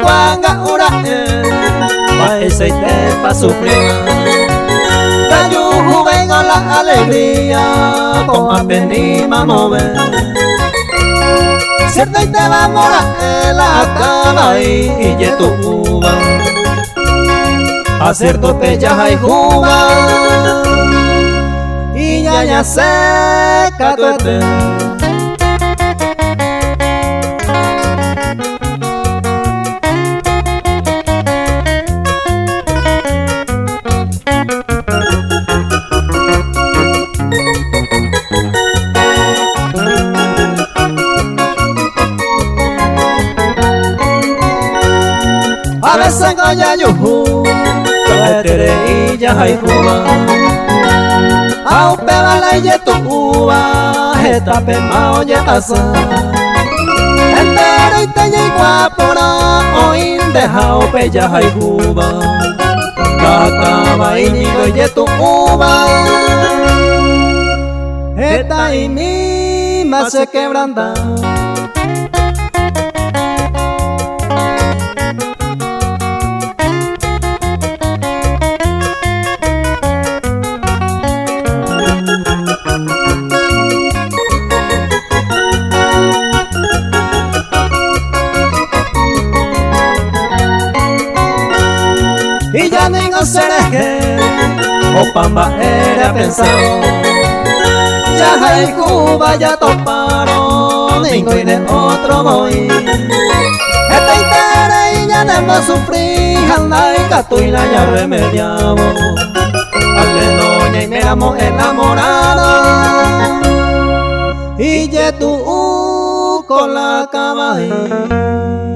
cuanga ura pa ese te pa sufrir. Cayuju vengo la alegría, con apenima mover. Cierto y te va a morar la cama y ye tu uva. A cierto pecha hay juba y ya seca tu a veces goya yuhu, caetere y ya hay juba. A un pebala y tu uva, esta pema oye tasa. Entero y te llego a pura, o indeja o peya hay juba. Cacaba y nigo y tu uva, esta y misma se quebranta. Y ya ningo sereje, o pamba era pensado. Ya hay Cuba ya toparon, ningo y de otro voy. Esta entera y ya debemos sufrir, anda y catu y la ya remediamos. Al doña y miramos enamorados, y ya tú con la cama ahí.